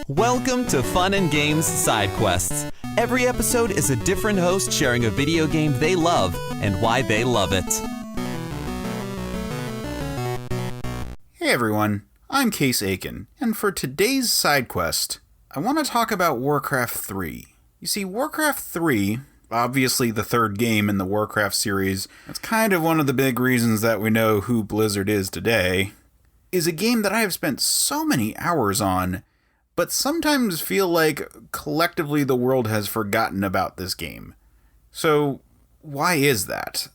Welcome to Fun and Games Side Quests. Every episode is a different host sharing a video game they love and why they love it. Hey everyone, I'm Case Aiken, and for today's side quest, I want to talk about Warcraft III. You see, Warcraft III, obviously the third game in the Warcraft series, that's kind of one of the big reasons that we know who Blizzard is today, is a game that I have spent so many hours on, but sometimes feel like collectively the world has forgotten about this game. So, why is that?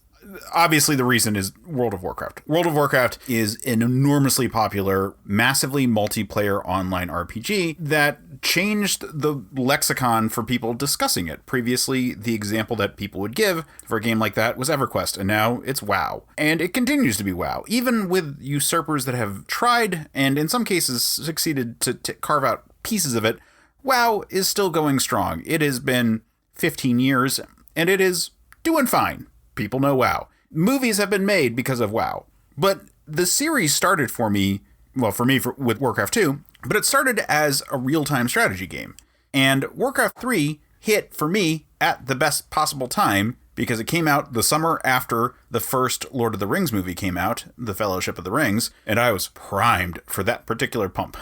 Obviously, the reason is World of Warcraft. World of Warcraft is an enormously popular, massively multiplayer online RPG that changed the lexicon for people discussing it. Previously, the example that people would give for a game like that was EverQuest, and now it's WoW. And it continues to be WoW, even with usurpers that have tried, and in some cases succeeded to carve out pieces of it. WoW is still going strong. It has been 15 years, and it is doing fine. People know WoW. Movies have been made because of WoW. But the series started with Warcraft II, but it started as a real-time strategy game. And Warcraft III hit, for me, at the best possible time, because it came out the summer after the first Lord of the Rings movie came out, The Fellowship of the Rings, and I was primed for that particular pump.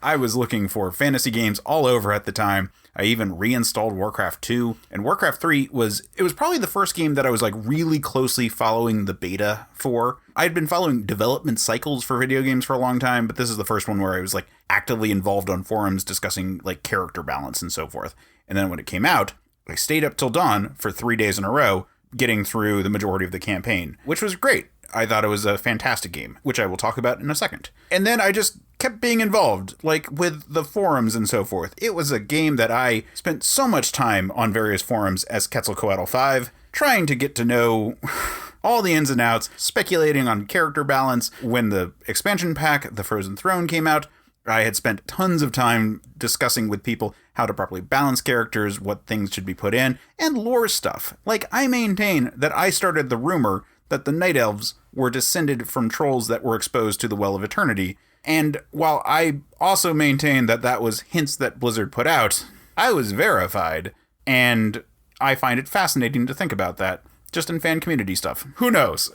I was looking for fantasy games all over at the time. I even reinstalled Warcraft 2, and Warcraft 3 was probably the first game that I was like really closely following the beta for. I had been following development cycles for video games for a long time, but this is the first one where I was like actively involved on forums discussing like character balance and so forth. And then when it came out, I stayed up till dawn for 3 days in a row, getting through the majority of the campaign, which was great. I thought it was a fantastic game, which I will talk about in a second. And then I just kept being involved, like with the forums and so forth. It was a game that I spent so much time on various forums as Quetzalcoatl 5, trying to get to know all the ins and outs, speculating on character balance. When the expansion pack, The Frozen Throne, came out, I had spent tons of time discussing with people how to properly balance characters, what things should be put in, and lore stuff. Like, I maintain that I started the rumor that the Night Elves were descended from trolls that were exposed to the Well of Eternity. And while I also maintain that that was hints that Blizzard put out, I was verified, and I find it fascinating to think about that, just in fan community stuff. Who knows?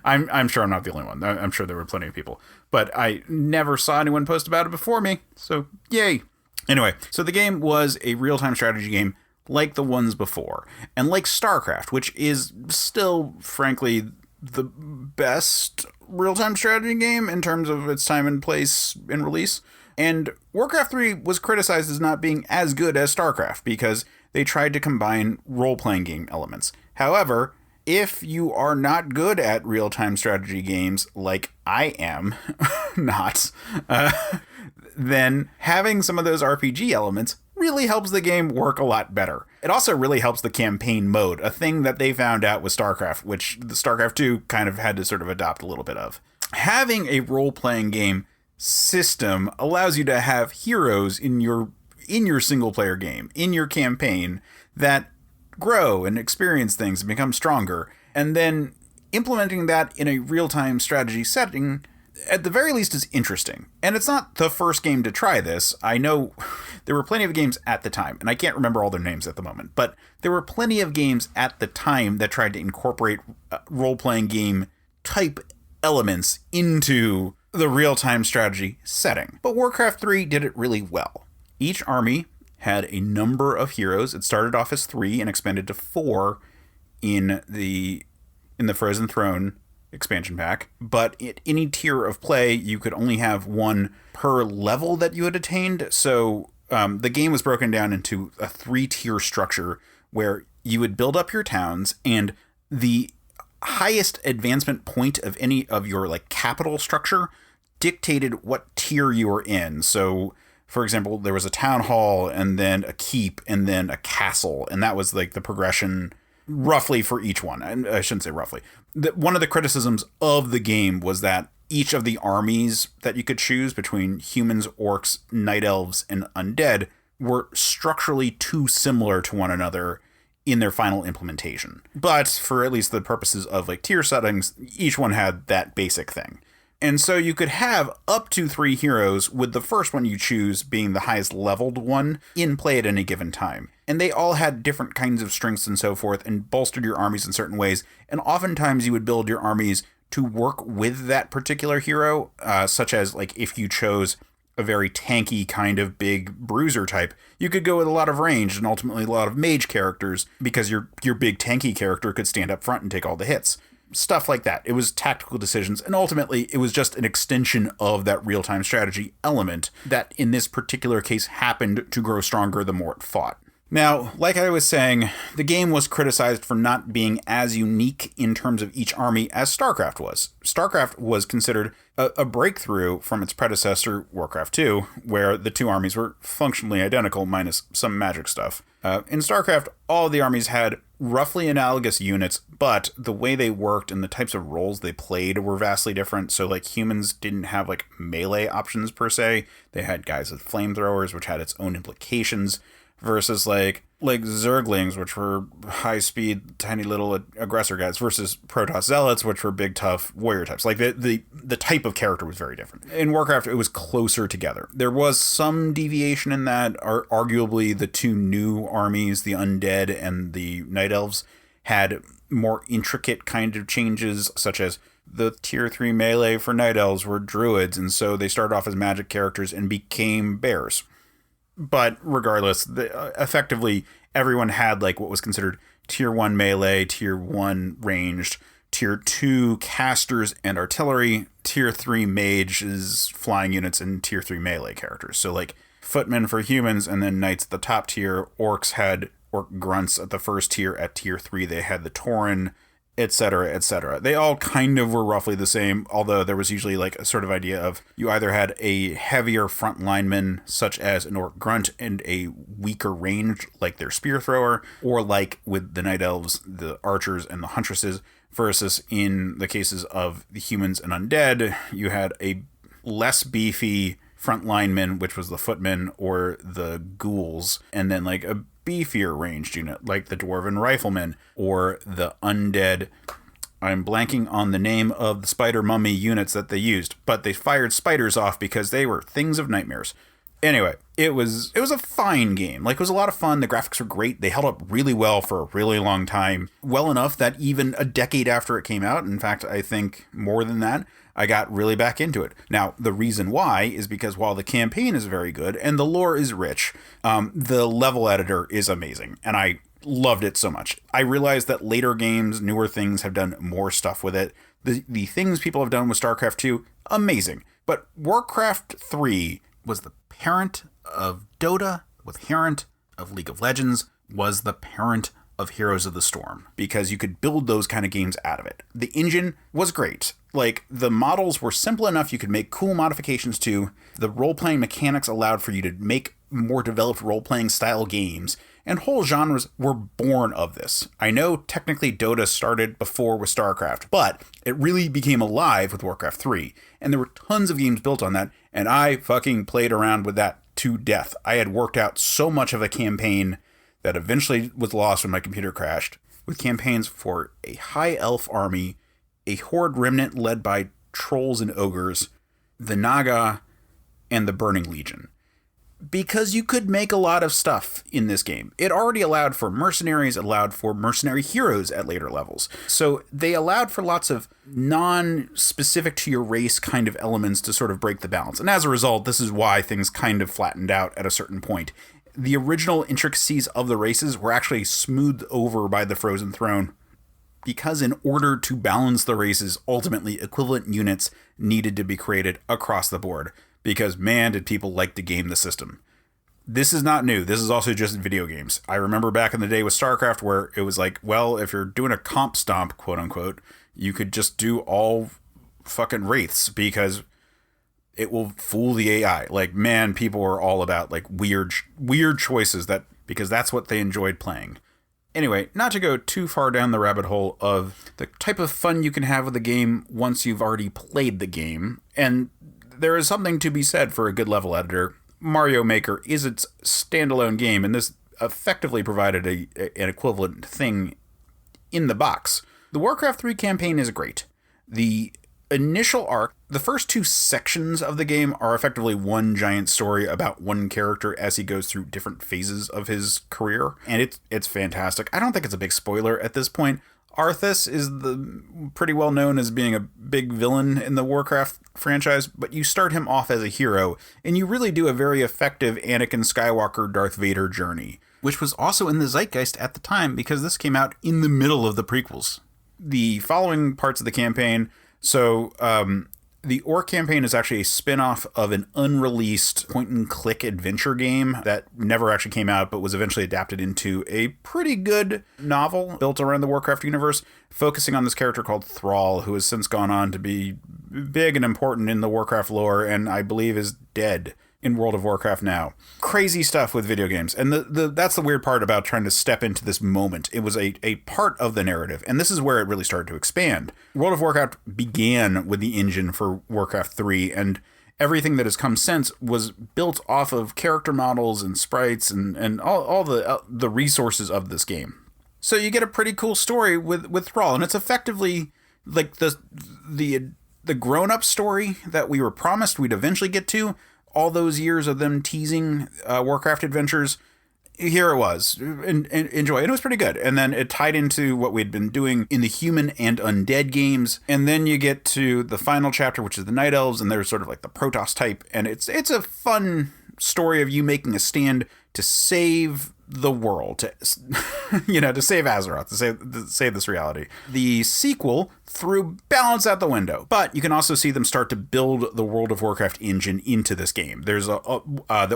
I'm sure I'm not the only one. I'm sure there were plenty of people. But I never saw anyone post about it before me, so yay. Anyway, so the game was a real-time strategy game like the ones before, and like StarCraft, which is still, frankly, the best real-time strategy game in terms of its time and place and release. And Warcraft 3 was criticized as not being as good as StarCraft because they tried to combine role-playing game elements. However, if you are not good at real-time strategy games like I am not, then having some of those RPG elements really helps the game work a lot better. It also really helps the campaign mode, a thing that they found out with StarCraft, which the StarCraft 2 kind of had to sort of adopt a little bit of. Having a role-playing game system allows you to have heroes in your single-player game, in your campaign, that grow and experience things and become stronger. And then implementing that in a real-time strategy setting, at the very least, is interesting. And it's not the first game to try this. I know there were plenty of games at the time, and I can't remember all their names at the moment, but there were plenty of games at the time that tried to incorporate role-playing game type elements into the real-time strategy setting. But Warcraft 3 did it really well. Each army had a number of heroes. It started off as 3 and expanded to 4 in the Frozen Throne expansion pack, but at any tier of play, you could only have one per level that you had attained. So the game was broken down into a 3-tier structure where you would build up your towns, and the highest advancement point of any of your like capital structure dictated what tier you were in. So, for example, there was a town hall, and then a keep, and then a castle, and that was like the progression roughly for each one. I shouldn't say roughly. One of the criticisms of the game was that each of the armies that you could choose between humans, orcs, night elves, and undead were structurally too similar to one another in their final implementation. But for at least the purposes of like tier settings, each one had that basic thing. And so you could have up to 3 heroes, with the first one you choose being the highest leveled one in play at any given time. And they all had different kinds of strengths and so forth, and bolstered your armies in certain ways. And oftentimes you would build your armies to work with that particular hero, such as like if you chose a very tanky kind of big bruiser type, you could go with a lot of range and ultimately a lot of mage characters, because your big tanky character could stand up front and take all the hits. Stuff like that. It was tactical decisions, and ultimately it was just an extension of that real-time strategy element that in this particular case happened to grow stronger the more it fought. Now, like I was saying, the game was criticized for not being as unique in terms of each army as StarCraft was. StarCraft was considered a breakthrough from its predecessor, Warcraft II, where the two armies were functionally identical minus some magic stuff. In StarCraft, all the armies had roughly analogous units, but the way they worked and the types of roles they played were vastly different. So like humans didn't have like melee options per se. They had guys with flamethrowers, which had its own implications, versus like Zerglings, which were high-speed, tiny little aggressor guys, versus Protoss Zealots, which were big, tough warrior types. Like the type of character was very different. In Warcraft, it was closer together. There was some deviation in that. Arguably, the two new armies, the Undead and the Night Elves, had more intricate kind of changes, such as the tier 3 melee for Night Elves were druids, and so they started off as magic characters and became bears. But regardless, effectively, everyone had like what was considered tier 1 melee, tier 1 ranged, tier 2 casters and artillery, tier 3 mages, flying units, and tier 3 melee characters. So like footmen for humans, and then knights at the top tier. Orcs had orc grunts at the first tier. At tier 3, they had the Tauren, etc., etc. They all kind of were roughly the same, although there was usually like a sort of idea of you either had a heavier front lineman, such as an orc grunt, and a weaker range, like their spear thrower, or like with the Night Elves, the archers and the huntresses, versus in the cases of the humans and undead, you had a less beefy front lineman, which was the footmen or the ghouls, and then like a beefier ranged unit like the dwarven riflemen or the undead. I'm blanking on the name of the spider mummy units that they used, but they fired spiders off because they were things of nightmares. Anyway, it was a fine game. Like, it was a lot of fun. The graphics were great. They held up really well for a really long time. Well enough that even a decade after it came out, in fact, I think more than that, I got really back into it. Now, the reason why is because while the campaign is very good and the lore is rich, the level editor is amazing, and I loved it so much. I realized that later games, newer things, have done more stuff with it. The things people have done with StarCraft 2, amazing. But Warcraft 3 was the parent of Dota, was the parent of League of Legends, was the parent of Heroes of the Storm, because you could build those kind of games out of it. The engine was great. Like, the models were simple enough you could make cool modifications to. The role-playing mechanics allowed for you to make more developed role-playing style games, and whole genres were born of this. I know technically Dota started before with StarCraft, but it really became alive with Warcraft 3, and there were tons of games built on that, and I fucking played around with that to death. I had worked out so much of a campaign that eventually was lost when my computer crashed, with campaigns for a high elf army, a horde remnant led by trolls and ogres, the Naga, and the Burning Legion. Because you could make a lot of stuff in this game. It already allowed for mercenaries, allowed for mercenary heroes at later levels. So they allowed for lots of non-specific to your race kind of elements to sort of break the balance. And as a result, this is why things kind of flattened out at a certain point. The original intricacies of the races were actually smoothed over by the Frozen Throne, because in order to balance the races, ultimately equivalent units needed to be created across the board. Because, man, did people like to game the system. This is not new. This is also just in video games. I remember back in the day with StarCraft where it was like, well, if you're doing a comp stomp, quote unquote, you could just do all fucking wraiths because it will fool the AI. Like, man, people were all about like weird choices because that's what they enjoyed playing. Anyway, not to go too far down the rabbit hole of the type of fun you can have with the game once you've already played the game, and there is something to be said for a good level editor. Mario Maker is its standalone game, and this effectively provided an equivalent thing in the box. The Warcraft 3 campaign is great. The initial arc, the first 2 sections of the game are effectively one giant story about one character as he goes through different phases of his career, and it's fantastic. I don't think it's a big spoiler at this point. Arthas is pretty well known as being a big villain in the Warcraft franchise, but you start him off as a hero, and you really do a very effective Anakin Skywalker Darth Vader journey, which was also in the zeitgeist at the time because this came out in the middle of the prequels. The following parts of the campaign, the Orc campaign is actually a spin-off of an unreleased point-and-click adventure game that never actually came out, but was eventually adapted into a pretty good novel built around the Warcraft universe, focusing on this character called Thrall, who has since gone on to be big and important in the Warcraft lore, and I believe is dead in World of Warcraft now. Crazy stuff with video games. And that's the weird part about trying to step into this moment. It was a part of the narrative, and this is where it really started to expand. World of Warcraft began with the engine for Warcraft 3, and everything that has come since was built off of character models and sprites and all the resources of this game. So you get a pretty cool story with Thrall, and it's effectively like the grown-up story that we were promised we'd eventually get to. All those years of them teasing Warcraft adventures, here it was. Enjoy. And it was pretty good. And then it tied into what we'd been doing in the human and undead games. And then you get to the final chapter, which is the Night Elves, and they're sort of like the Protoss type. And it's a fun story of you making a stand to save the world, to save Azeroth, to save this reality. The sequel threw balance out the window, but you can also see them start to build the World of Warcraft engine into this game. There's the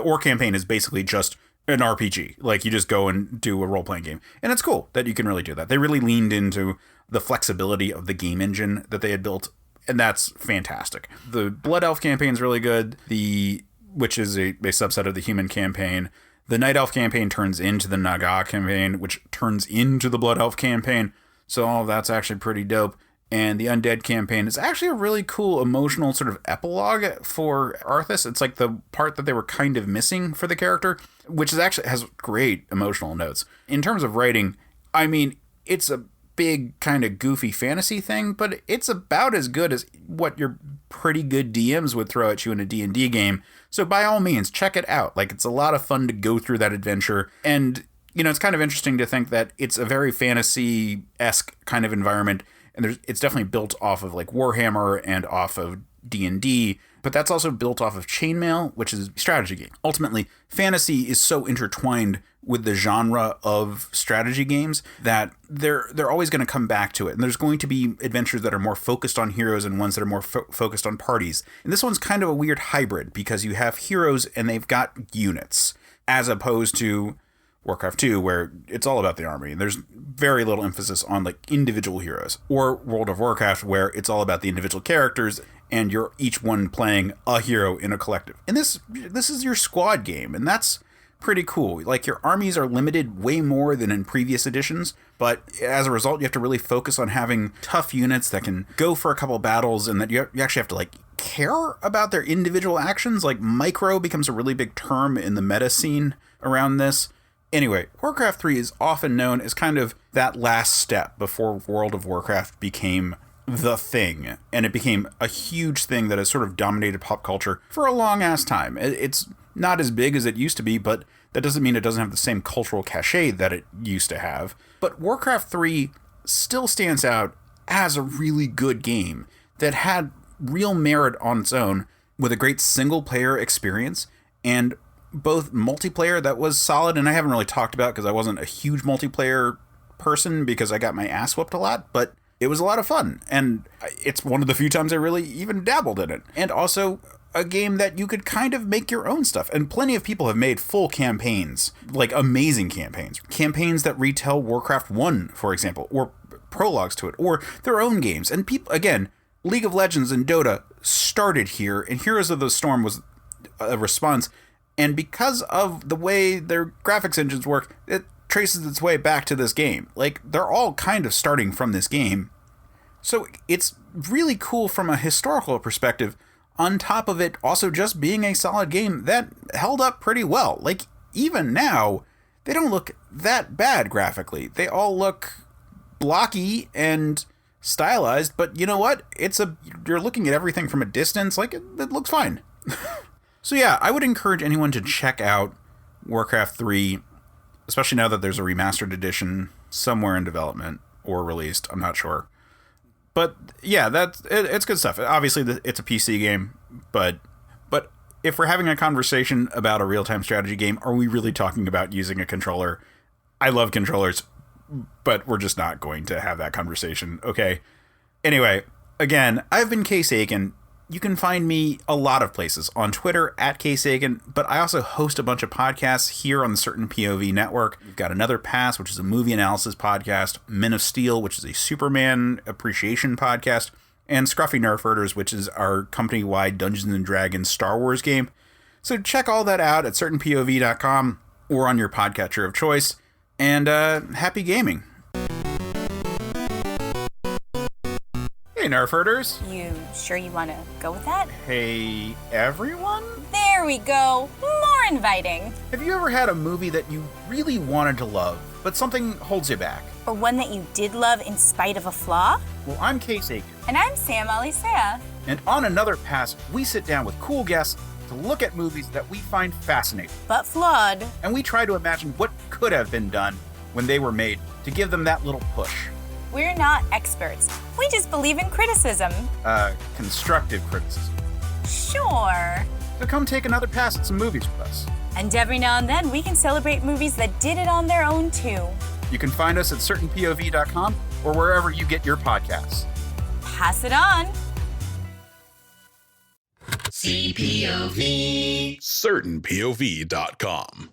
Orc campaign is basically just an RPG. Like, you just go and do a role-playing game. And it's cool that you can really do that. They really leaned into the flexibility of the game engine that they had built, and that's fantastic. The Blood Elf campaign is really good, which is a subset of the human campaign. The Night Elf campaign turns into the Naga campaign, which turns into the Blood Elf campaign. So all of that's actually pretty dope. And the Undead campaign is actually a really cool emotional sort of epilogue for Arthas. It's like the part that they were kind of missing for the character, which is actually has great emotional notes. In terms of writing, I mean, it's a big kind of goofy fantasy thing, but it's about as good as what your pretty good DMs would throw at you in a D&D game. So by all means, check it out. Like, it's a lot of fun to go through that adventure. And, it's kind of interesting to think that it's a very fantasy-esque kind of environment. And it's definitely built off of like Warhammer and off of D&D, but that's also built off of Chainmail, which is a strategy game. Ultimately, fantasy is so intertwined with the genre of strategy games that they're always going to come back to it. And there's going to be adventures that are more focused on heroes and ones that are more focused on parties. And this one's kind of a weird hybrid because you have heroes and they've got units, as opposed to Warcraft 2, where it's all about the army, and there's very little emphasis on like individual heroes. Or World of Warcraft, where it's all about the individual characters, and you're each one playing a hero in a collective. And this is your squad game, and that's pretty cool. Like, your armies are limited way more than in previous editions, but as a result, you have to really focus on having tough units that can go for a couple battles, and that you actually have to like care about their individual actions. Like, micro becomes a really big term in the meta scene around this. Anyway, Warcraft 3 is often known as kind of that last step before World of Warcraft became the thing. And it became a huge thing that has sort of dominated pop culture for a long-ass time. It's not as big as it used to be, but that doesn't mean it doesn't have the same cultural cachet that it used to have. But Warcraft 3 still stands out as a really good game that had real merit on its own, with a great single-player experience and both multiplayer that was solid. And I haven't really talked about because I wasn't a huge multiplayer person because I got my ass whooped a lot, but it was a lot of fun. And it's one of the few times I really even dabbled in it. And also a game that you could kind of make your own stuff. And plenty of people have made full campaigns, like amazing campaigns. Campaigns that retell Warcraft 1, for example, or prologues to it, or their own games. And people, again, League of Legends and Dota started here, and Heroes of the Storm was a response. And because of the way their graphics engines work, it traces its way back to this game. Like, they're all kind of starting from this game. So it's really cool from a historical perspective, on top of it also just being a solid game that held up pretty well. Like, even now, they don't look that bad graphically. They all look blocky and stylized, but you know what? You're looking at everything from a distance, like, it looks fine. So yeah, I would encourage anyone to check out Warcraft 3, especially now that there's a remastered edition somewhere in development or released, I'm not sure. But yeah, it's good stuff. Obviously, it's a PC game, but if we're having a conversation about a real-time strategy game, are we really talking about using a controller? I love controllers, but we're just not going to have that conversation, okay? Anyway, again, I've been Case Aiken. You can find me a lot of places. On Twitter, @Case Aiken, but I also host a bunch of podcasts here on the Certain POV network. We've got Another Pass, which is a movie analysis podcast, Men of Steel, which is a Superman appreciation podcast, and Scruffy Nerf Herders, which is our company-wide Dungeons & Dragons Star Wars game. So check all that out at certainpov.com or on your podcatcher of choice. And happy gaming. Hey, Nerf Herders. You sure you want to go with that? Hey, everyone? There we go. More inviting. Have you ever had a movie that you really wanted to love, but something holds you back? Or one that you did love in spite of a flaw? Well, I'm Case Aiken. And I'm Sam Alisea. And on Another Pass, we sit down with cool guests to look at movies that we find fascinating. But flawed. And we try to imagine what could have been done when they were made to give them that little push. We're not experts. We just believe in criticism. Constructive criticism. Sure. So come take another pass at some movies with us. And every now and then, we can celebrate movies that did it on their own, too. You can find us at certainpov.com or wherever you get your podcasts. Pass it on. CPOV. CertainPOV.com.